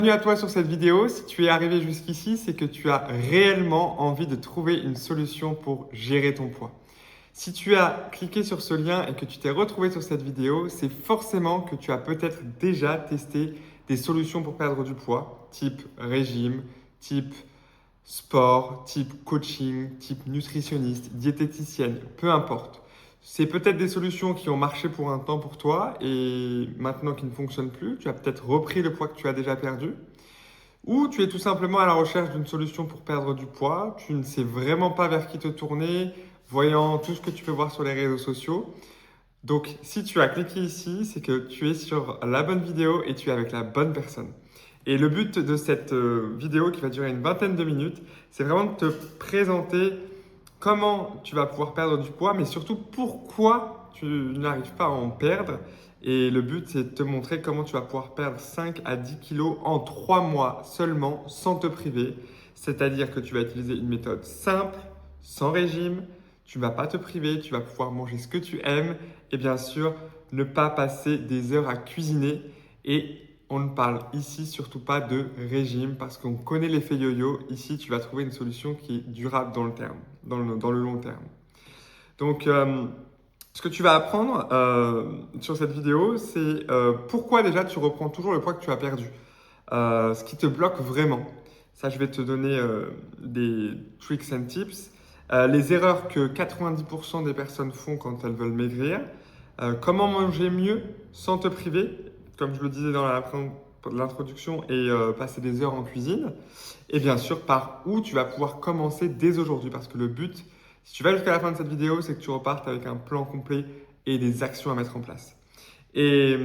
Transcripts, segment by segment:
Bienvenue à toi sur cette vidéo. Si tu es arrivé jusqu'ici, c'est que tu as réellement envie de trouver une solution pour gérer ton poids. Si tu as cliqué sur ce lien et que tu t'es retrouvé sur cette vidéo, c'est forcément que tu as peut-être déjà testé des solutions pour perdre du poids, type régime, type sport, type coaching, type nutritionniste, diététicienne, peu importe. C'est peut-être des solutions qui ont marché pour un temps pour toi et maintenant qui ne fonctionnent plus. Tu as peut-être repris le poids que tu as déjà perdu. Ou tu es tout simplement à la recherche d'une solution pour perdre du poids. Tu ne sais vraiment pas vers qui te tourner, voyant tout ce que tu peux voir sur les réseaux sociaux. Donc, si tu as cliqué ici, c'est que tu es sur la bonne vidéo et tu es avec la bonne personne. Et le but de cette vidéo qui va durer une vingtaine de minutes, c'est vraiment de te présenter comment tu vas pouvoir perdre du poids, mais surtout pourquoi tu n'arrives pas à en perdre. Et le but, c'est de te montrer comment tu vas pouvoir perdre 5 à 10 kilos en 3 mois seulement sans te priver. C'est-à-dire que tu vas utiliser une méthode simple, sans régime, tu ne vas pas te priver, tu vas pouvoir manger ce que tu aimes et bien sûr ne pas passer des heures à cuisiner. Et on ne parle ici surtout pas de régime parce qu'on connaît l'effet yo-yo. Ici, tu vas trouver une solution qui est durable dans le terme, dans le long terme. Donc, ce que tu vas apprendre sur cette vidéo, c'est pourquoi déjà tu reprends toujours le poids que tu as perdu. Ce qui te bloque vraiment. Ça, je vais te donner des tricks and tips. Les erreurs que 90% des personnes font quand elles veulent maigrir. Comment manger mieux sans te priver, comme je le disais dans l'introduction, et passer des heures en cuisine. Et bien sûr, par où tu vas pouvoir commencer dès aujourd'hui. Parce que le but, si tu vas jusqu'à la fin de cette vidéo, c'est que tu repartes avec un plan complet et des actions à mettre en place. Et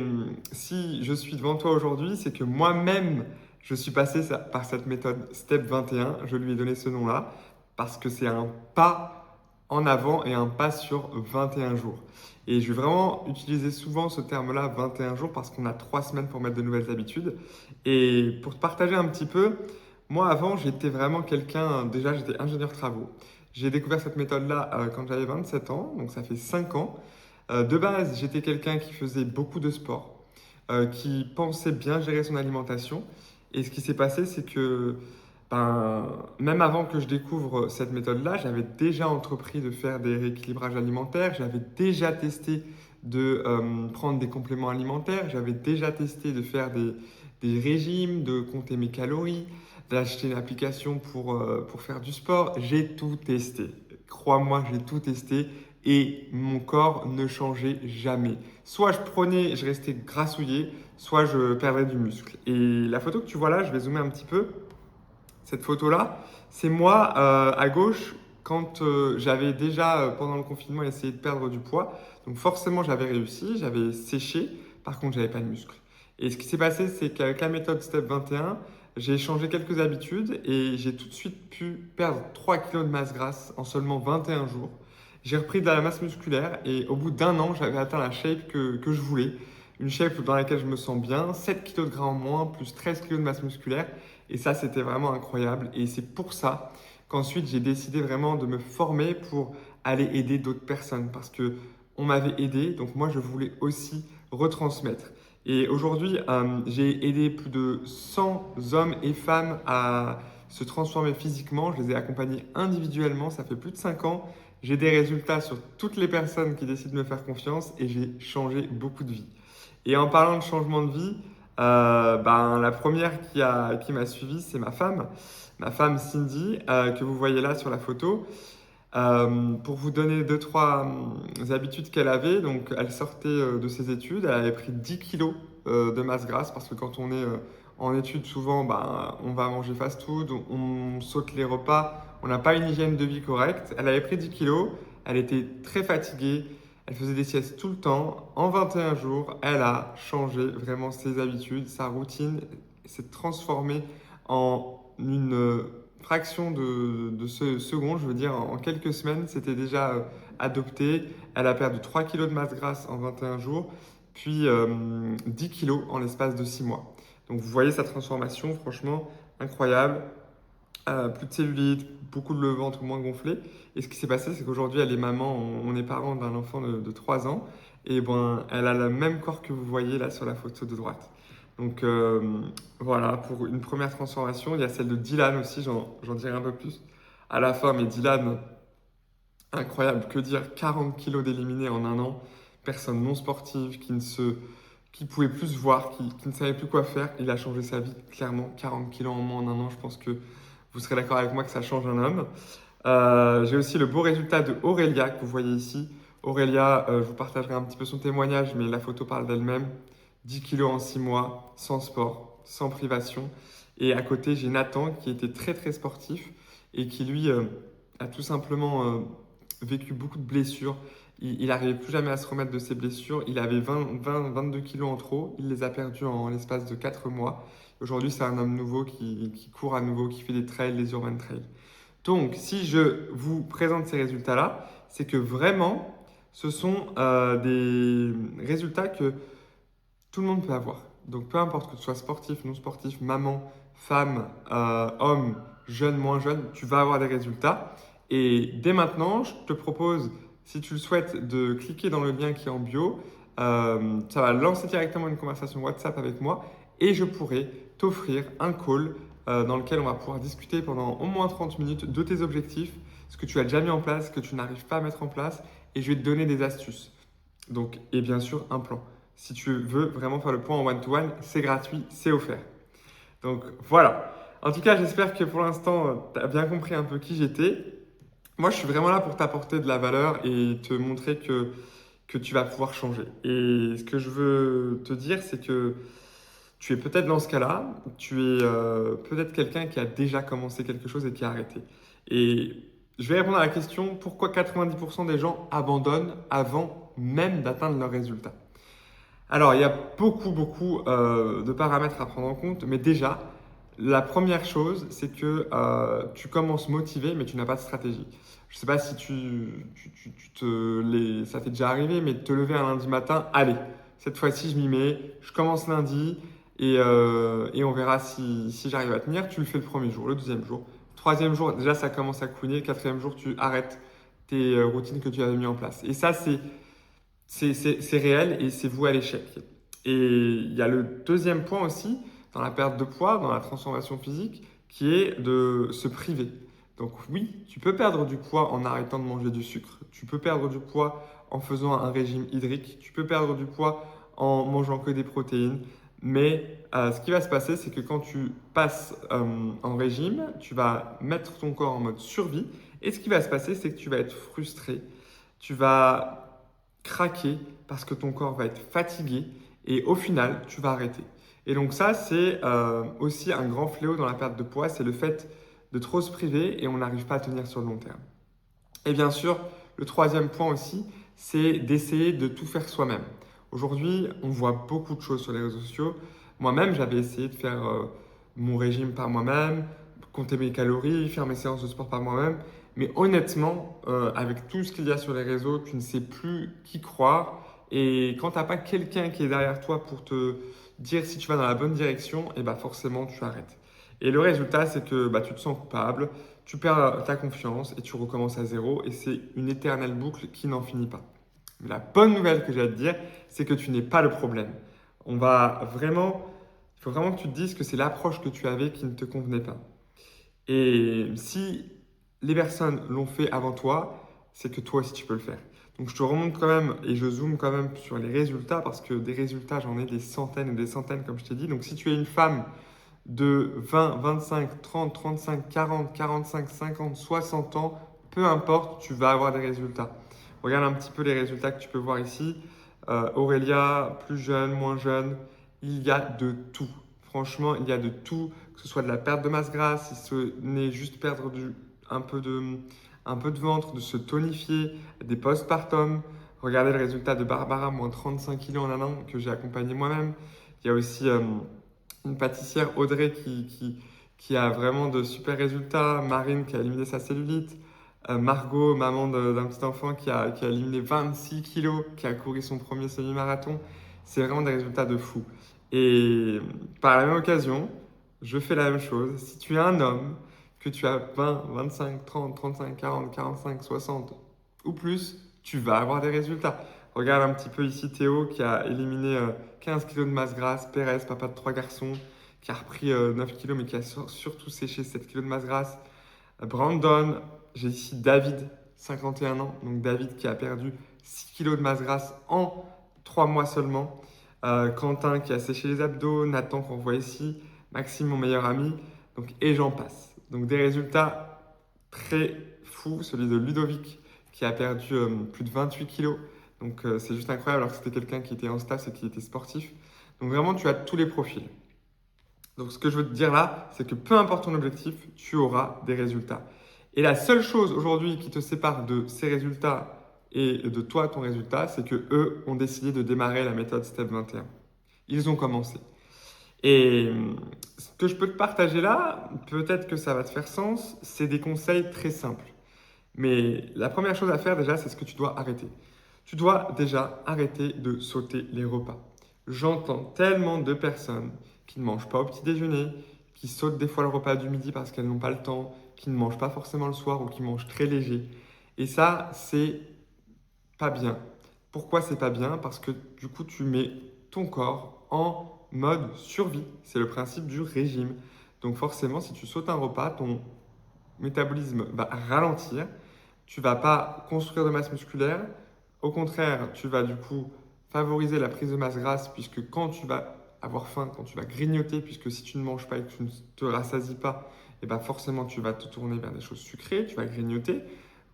si je suis devant toi aujourd'hui, c'est que moi-même, je suis passé par cette méthode Step 21. Je lui ai donné ce nom-là parce que c'est un pas en avant et un pas sur 21 jours. Et je vais vraiment utiliser souvent ce terme-là, 21 jours, parce qu'on a 3 semaines pour mettre de nouvelles habitudes. Et pour te partager un petit peu, moi avant, j'étais vraiment quelqu'un, déjà j'étais ingénieur travaux. J'ai découvert cette méthode-là quand j'avais 27 ans, donc ça fait 5 ans. De base, j'étais quelqu'un qui faisait beaucoup de sport, qui pensait bien gérer son alimentation. Et ce qui s'est passé, c'est que même avant que je découvre cette méthode-là, j'avais déjà entrepris de faire des rééquilibrages alimentaires, j'avais déjà testé de prendre des compléments alimentaires, j'avais déjà testé de faire des régimes, de compter mes calories, d'acheter une application pour faire du sport. J'ai tout testé. Crois-moi, j'ai tout testé et mon corps ne changeait jamais. Soit je restais grassouillé, soit je perdais du muscle. Et la photo que tu vois là, je vais zoomer un petit peu. Cette photo-là, c'est moi à gauche quand j'avais déjà, pendant le confinement, essayé de perdre du poids. Donc forcément, j'avais réussi, j'avais séché. Par contre, j'avais pas de muscle. Et ce qui s'est passé, c'est qu'avec la méthode Step 21, j'ai changé quelques habitudes et j'ai tout de suite pu perdre 3 kilos de masse grasse en seulement 21 jours. J'ai repris de la masse musculaire et au bout d'un an, j'avais atteint la shape que je voulais. Une shape dans laquelle je me sens bien, 7 kilos de gras en moins, plus 13 kilos de masse musculaire. Et ça, c'était vraiment incroyable. Et c'est pour ça qu'ensuite, j'ai décidé vraiment de me former pour aller aider d'autres personnes parce que on m'avait aidé, donc moi, je voulais aussi retransmettre. Et aujourd'hui, j'ai aidé plus de 100 hommes et femmes à se transformer physiquement. Je les ai accompagnés individuellement, ça fait plus de 5 ans. J'ai des résultats sur toutes les personnes qui décident de me faire confiance et j'ai changé beaucoup de vies. Et en parlant de changement de vie, la première qui m'a suivi, c'est ma femme Cindy, que vous voyez là sur la photo. Pour vous donner deux, trois habitudes qu'elle avait, donc elle sortait de ses études, elle avait pris 10 kilos de masse grasse parce que quand on est en études, souvent on va manger fast-food, on saute les repas, on n'a pas une hygiène de vie correcte. Elle avait pris 10 kilos, elle était très fatiguée, elle faisait des siestes tout le temps. En 21 jours, elle a changé vraiment ses habitudes, sa routine s'est transformée en une fraction de seconde, je veux dire en quelques semaines, c'était déjà adopté. Elle a perdu 3 kilos de masse grasse en 21 jours, puis 10 kilos en l'espace de 6 mois. Donc vous voyez sa transformation, franchement incroyable. Plus de cellulite, beaucoup de le ventre moins gonflé. Et ce qui s'est passé, c'est qu'aujourd'hui, elle est maman, on est parent d'un enfant de 3 ans. Et ben, elle a le même corps que vous voyez là sur la photo de droite. Donc voilà, pour une première transformation. Il y a celle de Dylan aussi, j'en dirai un peu plus à la fin. Mais Dylan, incroyable, que dire, 40 kilos d'éliminés en un an, personne non sportive qui pouvait plus se voir, qui ne savait plus quoi faire. Il a changé sa vie, clairement, 40 kilos en moins en un an. Je pense que vous serez d'accord avec moi que ça change un homme. J'ai aussi le beau résultat de Aurélia que vous voyez ici. Aurélia, je vous partagerai un petit peu son témoignage, mais la photo parle d'elle-même. 10 kilos en 6 mois, sans sport, sans privation. Et à côté, j'ai Nathan qui était très très sportif et qui lui a tout simplement vécu beaucoup de blessures. Il n'arrivait plus jamais à se remettre de ses blessures. Il avait 22 kilos en trop. Il les a perdus en l'espace de 4 mois. Aujourd'hui, c'est un homme nouveau qui court à nouveau, qui fait des trails, des urban trails. Donc, si je vous présente ces résultats-là, c'est que vraiment, ce sont des résultats que tout le monde peut avoir. Donc, peu importe que tu sois sportif, non sportif, maman, femme, homme, jeune, moins jeune, tu vas avoir des résultats. Et dès maintenant, je te propose, si tu le souhaites, de cliquer dans le lien qui est en bio. Ça va lancer directement une conversation WhatsApp avec moi et je pourrai t'offrir un call dans lequel on va pouvoir discuter pendant au moins 30 minutes de tes objectifs, ce que tu as déjà mis en place, ce que tu n'arrives pas à mettre en place, et je vais te donner des astuces. Donc, et bien sûr, un plan. Si tu veux vraiment faire le point en one-to-one, c'est gratuit, c'est offert. Donc voilà. En tout cas, j'espère que pour l'instant, tu as bien compris un peu qui j'étais. Moi, je suis vraiment là pour t'apporter de la valeur et te montrer que tu vas pouvoir changer. Et ce que je veux te dire, c'est que tu es peut-être dans ce cas-là, tu es peut-être quelqu'un qui a déjà commencé quelque chose et qui a arrêté. Et je vais répondre à la question, pourquoi 90% des gens abandonnent avant même d'atteindre leurs résultats? Alors, il y a beaucoup de paramètres à prendre en compte, mais déjà, la première chose, c'est que tu commences motivé, mais tu n'as pas de stratégie. Je ne sais pas si ça t'est déjà arrivé, mais de te lever un lundi matin, allez, cette fois-ci, je m'y mets, je commence lundi et on verra si j'arrive à tenir. Tu le fais le premier jour, le deuxième jour. Troisième jour, déjà, ça commence à couiner. Quatrième jour, tu arrêtes tes routines que tu avais mis en place. Et ça, c'est réel et c'est voué à l'échec. Et il y a le deuxième point aussi, dans la perte de poids, dans la transformation physique, qui est de se priver. Donc oui, tu peux perdre du poids en arrêtant de manger du sucre, tu peux perdre du poids en faisant un régime hydrique, tu peux perdre du poids en mangeant que des protéines, mais ce qui va se passer, c'est que quand tu passes en régime, tu vas mettre ton corps en mode survie, et ce qui va se passer, c'est que tu vas être frustré, tu vas craquer parce que ton corps va être fatigué, et au final, tu vas arrêter. Et donc ça, c'est aussi un grand fléau dans la perte de poids, c'est le fait de trop se priver et on n'arrive pas à tenir sur le long terme. Et bien sûr, le troisième point aussi, c'est d'essayer de tout faire soi-même. Aujourd'hui, on voit beaucoup de choses sur les réseaux sociaux. Moi-même, j'avais essayé de faire mon régime par moi-même, compter mes calories, faire mes séances de sport par moi-même. Mais honnêtement, avec tout ce qu'il y a sur les réseaux, tu ne sais plus qui croire. Et quand tu n'as pas quelqu'un qui est derrière toi pour te dire si tu vas dans la bonne direction, et bah forcément, tu arrêtes. Et le résultat, c'est que bah, tu te sens coupable, tu perds ta confiance et tu recommences à zéro. Et c'est une éternelle boucle qui n'en finit pas. Mais la bonne nouvelle que j'ai à te dire, c'est que tu n'es pas le problème. Il faut vraiment que tu te dises que c'est l'approche que tu avais qui ne te convenait pas. Et si les personnes l'ont fait avant toi, c'est que toi aussi tu peux le faire. Donc je te remonte quand même et je zoome quand même sur les résultats parce que des résultats, j'en ai des centaines et des centaines comme je t'ai dit. Donc si tu es une femme de 20, 25, 30, 35, 40, 45, 50, 60 ans, peu importe, tu vas avoir des résultats. Regarde un petit peu les résultats que tu peux voir ici. Aurélia, plus jeune, moins jeune, il y a de tout. Franchement, il y a de tout, que ce soit de la perte de masse grasse, si ce n'est juste perdre un peu de ventre, de se tonifier, des postpartum. Regardez le résultat de Barbara, moins 35 kg en un an, que j'ai accompagné moi-même. Il y a aussi une pâtissière, Audrey, qui a vraiment de super résultats. Marine, qui a éliminé sa cellulite. Margot, maman d'un petit enfant, qui a éliminé 26 kilos, qui a couru son premier semi-marathon. C'est vraiment des résultats de fou. Et par la même occasion, je fais la même chose. Si tu es un homme, que tu as 20, 25, 30, 35, 40, 45, 60 ou plus, tu vas avoir des résultats. Regarde un petit peu ici Théo qui a éliminé 15 kilos de masse grasse, Pérez, papa de 3 garçons, qui a repris 9 kilos mais qui a surtout séché 7 kilos de masse grasse. Brandon, j'ai ici David, 51 ans, donc David qui a perdu 6 kilos de masse grasse en 3 mois seulement. Quentin qui a séché les abdos, Nathan qu'on voit ici, Maxime mon meilleur ami, donc, et j'en passe. Donc des résultats très fous, celui de Ludovic qui a perdu plus de 28 kilos. Donc c'est juste incroyable alors que c'était quelqu'un qui était en staff et qui était sportif. Donc vraiment tu as tous les profils. Donc ce que je veux te dire là, c'est que peu importe ton objectif, tu auras des résultats. Et la seule chose aujourd'hui qui te sépare de ces résultats et de toi, ton résultat, c'est que eux ont décidé de démarrer la méthode Step 21. Ils ont commencé. Et ce que je peux te partager là, peut-être que ça va te faire sens, c'est des conseils très simples. Mais la première chose à faire déjà, c'est ce que tu dois arrêter. Tu dois déjà arrêter de sauter les repas. J'entends tellement de personnes qui ne mangent pas au petit déjeuner, qui sautent des fois le repas du midi parce qu'elles n'ont pas le temps, qui ne mangent pas forcément le soir ou qui mangent très léger. Et ça, c'est pas bien. Pourquoi c'est pas bien? Parce que du coup, tu mets ton corps en mode survie. C'est le principe du régime. Donc forcément, si tu sautes un repas, ton métabolisme va ralentir. Tu vas pas construire de masse musculaire. Au contraire, tu vas du coup favoriser la prise de masse grasse puisque quand tu vas avoir faim, quand tu vas grignoter, puisque si tu ne manges pas et que tu ne te rassasies pas, et ben forcément tu vas te tourner vers des choses sucrées, tu vas grignoter.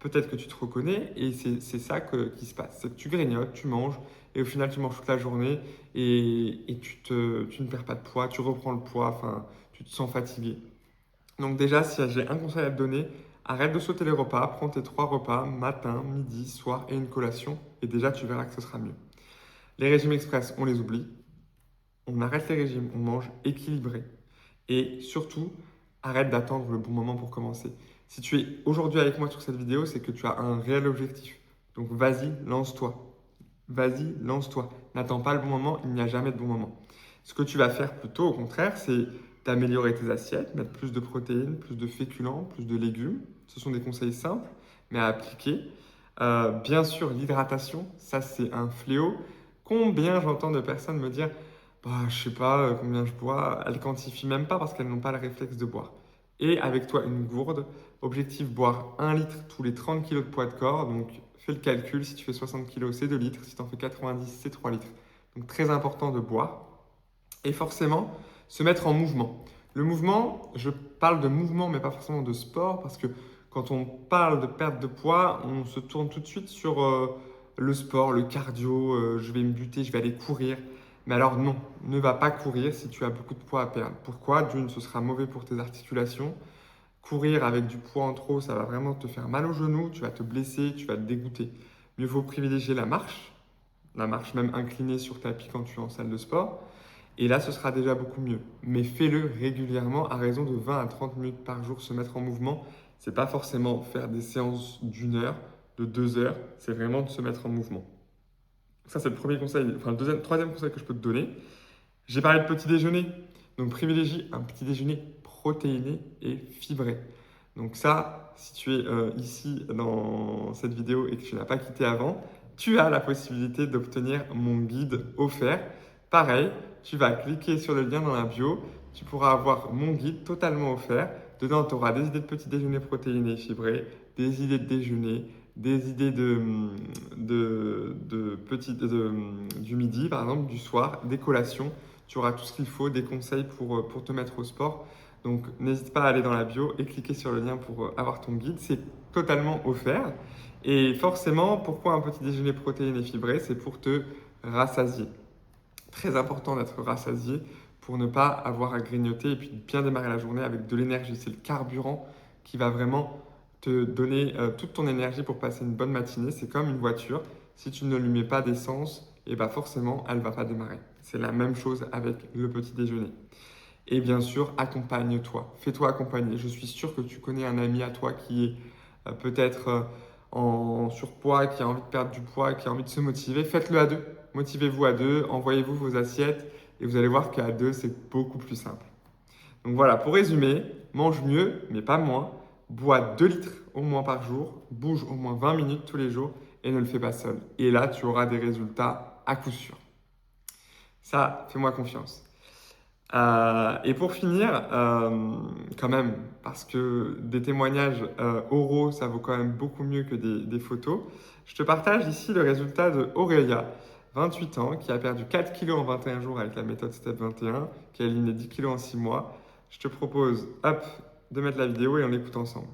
Peut-être que tu te reconnais et c'est ça qui se passe. C'est que tu grignotes, tu manges et au final tu manges toute la journée et tu ne perds pas de poids, tu reprends le poids, enfin tu te sens fatigué. Donc déjà, si j'ai un conseil à te donner, arrête de sauter les repas, prends tes 3 repas, matin, midi, soir et une collation, et déjà tu verras que ce sera mieux. Les régimes express, on les oublie. On arrête les régimes, on mange équilibré. Et surtout, arrête d'attendre le bon moment pour commencer. Si tu es aujourd'hui avec moi sur cette vidéo, c'est que tu as un réel objectif. Donc vas-y, lance-toi. Vas-y, lance-toi. N'attends pas le bon moment, il n'y a jamais de bon moment. Ce que tu vas faire plutôt, au contraire, c'est d'améliorer tes assiettes, mettre plus de protéines, plus de féculents, plus de légumes. Ce sont des conseils simples, mais à appliquer. Bien sûr, l'hydratation, ça c'est un fléau. Combien j'entends de personnes me dire, bah, je sais pas combien je bois, elles quantifient même pas parce qu'elles n'ont pas le réflexe de boire. Et avec toi, une gourde, objectif boire 1 litre tous les 30 kg de poids de corps. Donc fais le calcul, si tu fais 60 kg, c'est 2 litres, si tu en fais 90, c'est 3 litres. Donc très important de boire. Et forcément, se mettre en mouvement. Le mouvement, je parle de mouvement, mais pas forcément de sport, parce que quand on parle de perte de poids, on se tourne tout de suite sur le sport, le cardio, je vais me buter, je vais aller courir. Mais alors non, ne va pas courir si tu as beaucoup de poids à perdre. Pourquoi? D'une, ce sera mauvais pour tes articulations. Courir avec du poids en trop, ça va vraiment te faire mal aux genoux, tu vas te blesser, tu vas te dégoûter. Mieux vaut privilégier la marche même inclinée sur tapis quand tu es en salle de sport. Et là, ce sera déjà beaucoup mieux. Mais fais-le régulièrement à raison de 20 à 30 minutes par jour, se mettre en mouvement. Ce n'est pas forcément faire des séances d'1 heure, de 2 heures, c'est vraiment de se mettre en mouvement. Ça, c'est le premier conseil, enfin le troisième conseil que je peux te donner. J'ai parlé de petit déjeuner, donc privilégie un petit déjeuner protéiné et fibré. Donc ça, si tu es ici dans cette vidéo et que tu n'as pas quitté avant, tu as la possibilité d'obtenir mon guide offert. Pareil, tu vas cliquer sur le lien dans la bio, tu pourras avoir mon guide totalement offert. Dedans, tu auras des idées de petit déjeuner protéiné et fibré, des idées de déjeuner, des idées du midi, par exemple, du soir, des collations. Tu auras tout ce qu'il faut, des conseils pour te mettre au sport. Donc, n'hésite pas à aller dans la bio et cliquer sur le lien pour avoir ton guide. C'est totalement offert. Et forcément, pourquoi un petit déjeuner protéiné et fibré? C'est pour te rassasier. Très important d'être rassasié pour ne pas avoir à grignoter et puis bien démarrer la journée avec de l'énergie. C'est le carburant qui va vraiment te donner toute ton énergie pour passer une bonne matinée. C'est comme une voiture. Si tu ne lui mets pas d'essence, et bah forcément, elle ne va pas démarrer. C'est la même chose avec le petit déjeuner. Et bien sûr, accompagne-toi. Fais-toi accompagner. Je suis sûr que tu connais un ami à toi qui est peut-être en surpoids, qui a envie de perdre du poids, qui a envie de se motiver. Faites-le à deux. Motivez-vous à deux. Envoyez-vous vos assiettes et vous allez voir qu'à deux, c'est beaucoup plus simple. Donc voilà, pour résumer, mange mieux, mais pas moins. Bois 2 litres au moins par jour. Bouge au moins 20 minutes tous les jours et ne le fais pas seul. Et là, tu auras des résultats à coup sûr. Ça, fais-moi confiance. Et pour finir, quand même, parce que des témoignages oraux, ça vaut quand même beaucoup mieux que des photos, je te partage ici le résultat de Aurélia, 28 ans, qui a perdu 4 kilos en 21 jours avec la méthode Step 21, qui a éliminé 10 kilos en 6 mois. Je te propose, hop, de mettre la vidéo et on l'écoute ensemble.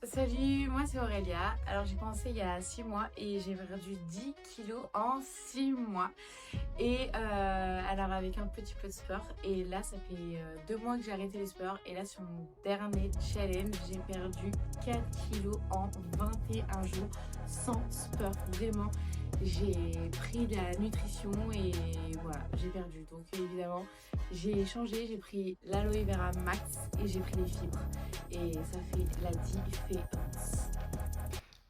Salut, moi c'est Aurélia. Alors j'ai commencé il y a 6 mois et j'ai perdu 10 kilos en 6 mois. Et alors avec un petit peu de sport. Et là ça fait 2 mois que j'ai arrêté le sport. Et là sur mon dernier challenge, j'ai perdu 4 kilos en 21 jours sans sport. Vraiment, j'ai pris de la nutrition et voilà, j'ai perdu. Donc évidemment, j'ai changé, j'ai pris l'aloe vera max et j'ai pris les fibres. Et ça fait la différence.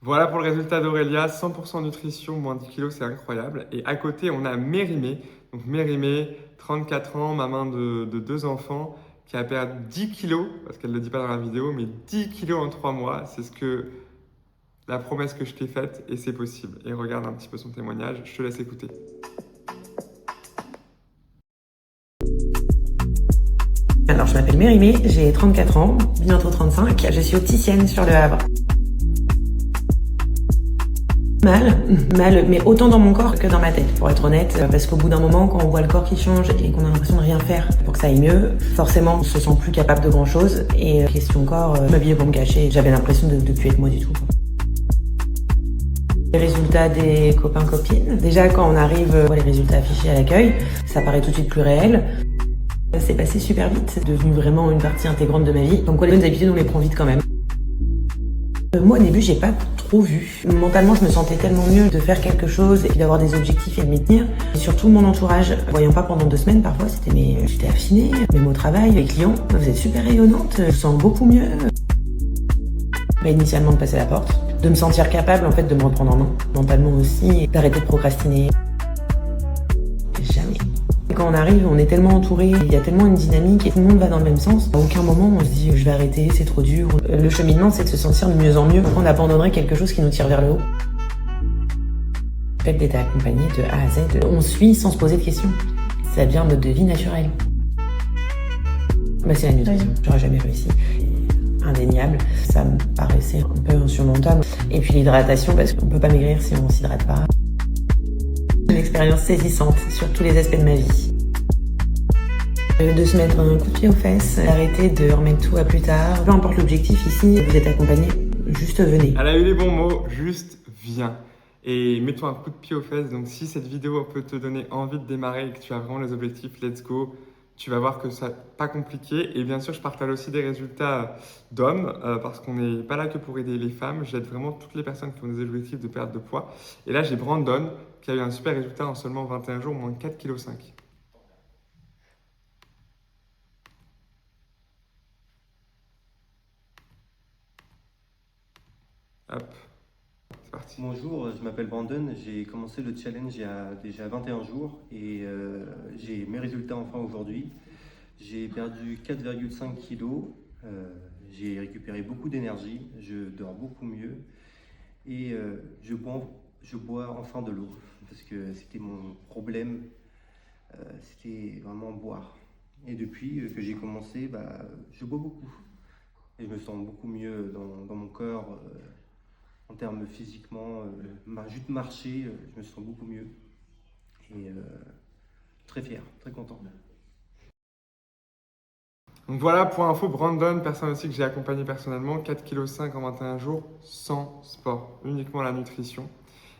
Voilà pour le résultat d'Aurélia, 100% nutrition, moins 10 kilos, c'est incroyable. Et à côté, on a Mérimée. Donc Mérimée, 34 ans, maman de 2 enfants, qui a perdu 10 kilos, parce qu'elle ne le dit pas dans la vidéo, mais 10 kilos en 3 mois. C'est la promesse que je t'ai faite et c'est possible. Et regarde un petit peu son témoignage, je te laisse écouter. Alors, je m'appelle Mérimée, j'ai 34 ans, bientôt 35. Je suis opticienne sur le Havre. Mal, mais autant dans mon corps que dans ma tête, pour être honnête. Parce qu'au bout d'un moment, quand on voit le corps qui change et qu'on a l'impression de rien faire pour que ça aille mieux, forcément, on se sent plus capable de grand chose. Et question corps, je m'habillais pour me cacher. J'avais l'impression de ne plus être moi du tout. Les résultats des copains-copines. Déjà, quand on arrive, on voit les résultats affichés à l'accueil, ça paraît tout de suite plus réel. C'est passé super vite, c'est devenu vraiment une partie intégrante de ma vie. Donc quoi, les bonnes habitudes, on les prend vite quand même. Moi, au début, j'ai pas trop vu. Mentalement, je me sentais tellement mieux de faire quelque chose et puis d'avoir des objectifs et de m'y tenir. Et surtout, mon entourage, voyant pas pendant 2 semaines, parfois, j'étais affinée. Même au travail, les clients, vous êtes super rayonnante, je me sens beaucoup mieux. Initialement, de passer la porte, de me sentir capable, en fait, de me reprendre en main. Mentalement aussi, d'arrêter de procrastiner. Jamais. Quand on arrive, on est tellement entouré, il y a tellement une dynamique et tout le monde va dans le même sens. À aucun moment on se dit je vais arrêter, c'est trop dur. Le cheminement, c'est de se sentir de mieux en mieux. On abandonnerait quelque chose qui nous tire vers le haut. Le fait d'être accompagné de A à Z, on suit sans se poser de questions. Ça devient notre vie naturelle. C'est la nutrition, j'aurais jamais réussi. Indéniable, ça me paraissait un peu insurmontable. Et puis l'hydratation, parce qu'on peut pas maigrir si on s'hydrate pas. Une expérience saisissante sur tous les aspects de ma vie. De se mettre un coup de pied aux fesses, d'arrêter de remettre tout à plus tard. Peu importe l'objectif ici, vous êtes accompagné, juste venez. Elle a eu les bons mots, juste viens. Et mets-toi un coup de pied aux fesses. Donc si cette vidéo peut te donner envie de démarrer et que tu as vraiment les objectifs, let's go. Tu vas voir que ça n'est pas compliqué. Et bien sûr, je partage aussi des résultats d'hommes parce qu'on n'est pas là que pour aider les femmes. J'aide vraiment toutes les personnes qui ont des objectifs de perte de poids. Et là, j'ai Brandon qui a eu un super résultat en seulement 21 jours, moins 4,5 kg. Hop, c'est parti. Bonjour, je m'appelle Brandon, j'ai commencé le challenge il y a déjà 21 jours et j'ai mes résultats enfin aujourd'hui. J'ai perdu 4,5 kg, j'ai récupéré beaucoup d'énergie, je dors beaucoup mieux et je bois enfin de l'eau parce que c'était mon problème, c'était vraiment boire. Et depuis que j'ai commencé, je bois beaucoup et je me sens beaucoup mieux dans mon corps. En termes physiquement, juste marcher, je me sens beaucoup mieux. Et très fier, très content. Donc voilà, pour info, Brandon, personne aussi que j'ai accompagné personnellement, 4,5 kg en 21 jours, sans sport, uniquement la nutrition.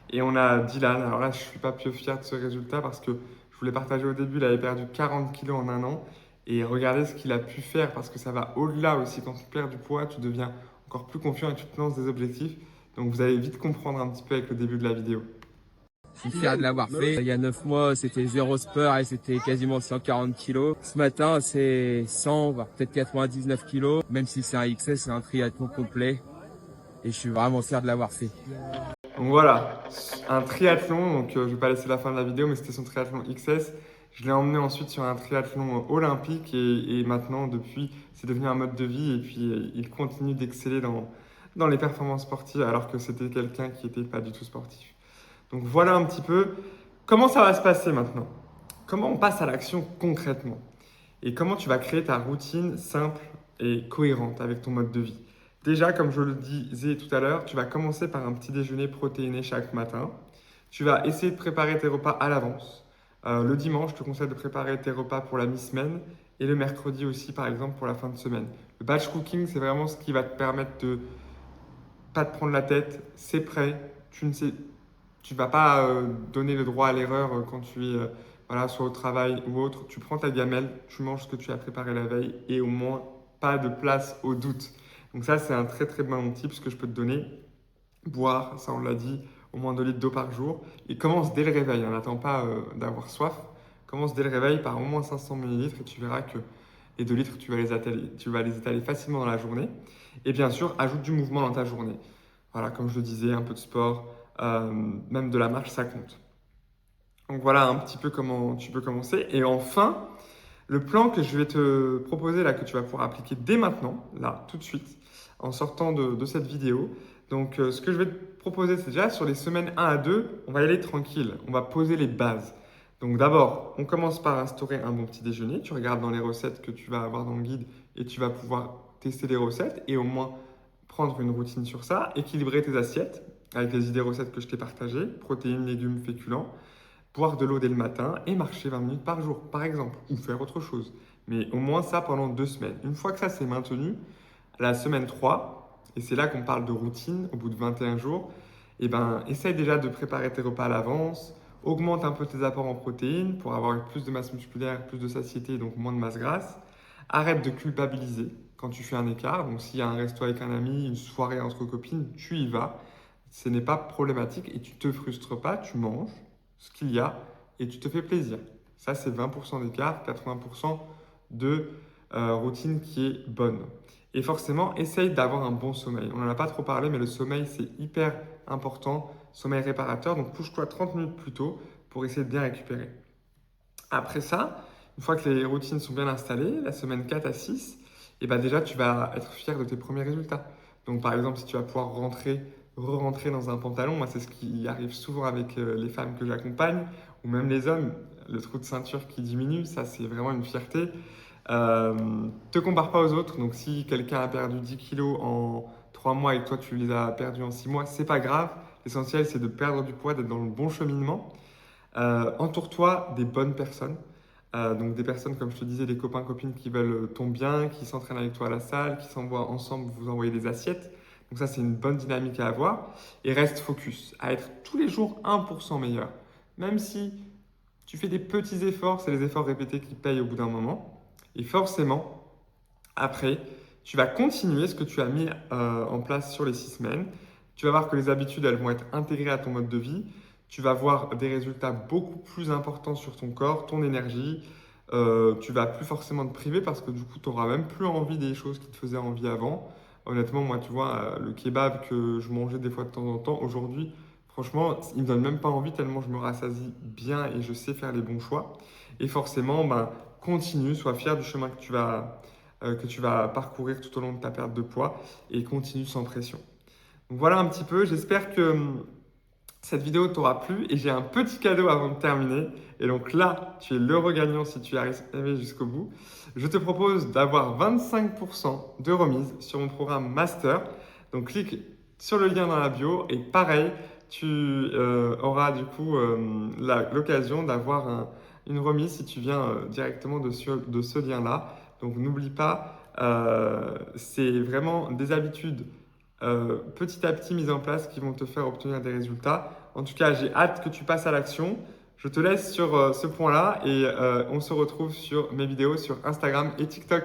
Et on a Dylan, alors là je ne suis pas plus fier de ce résultat parce que je voulais partager au début, il avait perdu 40 kg en 1 an. Et regardez ce qu'il a pu faire parce que ça va au-delà aussi. Quand tu perds du poids, tu deviens encore plus confiant et tu te lances des objectifs. Donc vous allez vite comprendre un petit peu avec le début de la vidéo. Je suis fier de l'avoir fait. Il y a 9 mois, c'était 0 sport et c'était quasiment 140 kilos. Ce matin, c'est 100, voire peut-être 99 kilos. Même si c'est un XS, c'est un triathlon complet. Et je suis vraiment fier de l'avoir fait. Donc voilà, un triathlon. Donc je ne vais pas laisser la fin de la vidéo, mais c'était son triathlon XS. Je l'ai emmené ensuite sur un triathlon olympique et maintenant, depuis, c'est devenu un mode de vie. Et puis, il continue d'exceller dans les performances sportives alors que c'était quelqu'un qui n'était pas du tout sportif. Donc voilà un petit peu comment ça va se passer maintenant. Comment on passe à l'action concrètement et comment tu vas créer ta routine simple et cohérente avec ton mode de vie. Déjà, comme je le disais tout à l'heure, tu vas commencer par un petit déjeuner protéiné chaque matin. Tu vas essayer de préparer tes repas à l'avance. Le dimanche, je te conseille de préparer tes repas pour la mi-semaine et le mercredi aussi, par exemple, pour la fin de semaine. Le batch cooking, c'est vraiment ce qui va te permettre de pas te prendre la tête. C'est prêt. Tu ne vas pas donner le droit à l'erreur quand tu es voilà, soit au travail ou autre. Tu prends ta gamelle, tu manges ce que tu as préparé la veille et au moins pas de place au doute. Donc ça, c'est un très très bon tip que je peux te donner. Boire, ça on l'a dit, au moins 2 litres d'eau par jour. Et commence dès le réveil, n'attends pas d'avoir soif. Commence dès le réveil par au moins 500 ml et tu verras que les 2 litres, tu vas les étaler facilement dans la journée. Et bien sûr, ajoute du mouvement dans ta journée. Voilà, comme je le disais, un peu de sport, même de la marche, ça compte. Donc voilà un petit peu comment tu peux commencer. Et enfin, le plan que je vais te proposer là, que tu vas pouvoir appliquer dès maintenant, là, tout de suite, en sortant de cette vidéo. Donc ce que je vais te proposer, c'est déjà sur les semaines 1 à 2, on va y aller tranquille, on va poser les bases. Donc d'abord, on commence par instaurer un bon petit déjeuner. Tu regardes dans les recettes que tu vas avoir dans le guide et tu vas pouvoir tester les recettes et au moins prendre une routine sur ça, équilibrer tes assiettes avec les idées recettes que je t'ai partagées, protéines, légumes, féculents, boire de l'eau dès le matin et marcher 20 minutes par jour, par exemple, ou faire autre chose. Mais au moins ça pendant 2 semaines. Une fois que ça c'est maintenu, la semaine 3, et c'est là qu'on parle de routine au bout de 21 jours, essaye déjà de préparer tes repas à l'avance, augmente un peu tes apports en protéines pour avoir plus de masse musculaire, plus de satiété, donc moins de masse grasse. Arrête de culpabiliser quand tu fais un écart. Donc s'il y a un resto avec un ami, une soirée entre copines, tu y vas. Ce n'est pas problématique et tu ne te frustres pas, tu manges ce qu'il y a et tu te fais plaisir. Ça, c'est 20% d'écart, 80% de routine qui est bonne. Et forcément, essaye d'avoir un bon sommeil. On n'en a pas trop parlé, mais le sommeil, c'est hyper important. Sommeil réparateur, donc couche-toi 30 minutes plus tôt pour essayer de bien récupérer. Après ça, une fois que les routines sont bien installées, la semaine 4 à 6, déjà, tu vas être fier de tes premiers résultats. Donc, par exemple, si tu vas pouvoir re-rentrer dans un pantalon, moi, c'est ce qui arrive souvent avec les femmes que j'accompagne, ou même les hommes, le trou de ceinture qui diminue, ça, c'est vraiment une fierté. Te compare pas aux autres. Donc, si quelqu'un a perdu 10 kilos en 3 mois et que toi, tu les as perdus en 6 mois, c'est pas grave. L'essentiel, c'est de perdre du poids, d'être dans le bon cheminement. Entoure-toi des bonnes personnes. Donc des personnes, comme je te disais, des copains, copines qui veulent ton bien, qui s'entraînent avec toi à la salle, qui s'envoient ensemble, vous envoyez des assiettes. Donc ça, c'est une bonne dynamique à avoir. Et reste focus à être tous les jours 1% meilleur. Même si tu fais des petits efforts, c'est les efforts répétés qui payent au bout d'un moment. Et forcément, après, tu vas continuer ce que tu as mis en place sur les 6 semaines. Tu vas voir que les habitudes, elles vont être intégrées à ton mode de vie. Tu vas voir des résultats beaucoup plus importants sur ton corps, ton énergie. Tu vas plus forcément te priver parce que du coup, tu n'auras même plus envie des choses qui te faisaient envie avant. Honnêtement, moi, tu vois, le kebab que je mangeais des fois de temps en temps, aujourd'hui, franchement, il ne me donne même pas envie tellement je me rassasie bien et je sais faire les bons choix. Et forcément, continue, sois fier du chemin que tu vas parcourir tout au long de ta perte de poids et continue sans pression. Donc voilà un petit peu, j'espère que cette vidéo t'aura plu et j'ai un petit cadeau avant de terminer. Et donc là, tu es l'heureux gagnant si tu es arrivé jusqu'au bout. Je te propose d'avoir 25% de remise sur mon programme Master. Donc clique sur le lien dans la bio et pareil, tu auras du coup l'occasion d'avoir une remise si tu viens directement de ce lien-là. Donc n'oublie pas, c'est vraiment des habitudes petit à petit mises en place qui vont te faire obtenir des résultats. En tout cas, j'ai hâte que tu passes à l'action. Je te laisse sur ce point-là et on se retrouve sur mes vidéos sur Instagram et TikTok.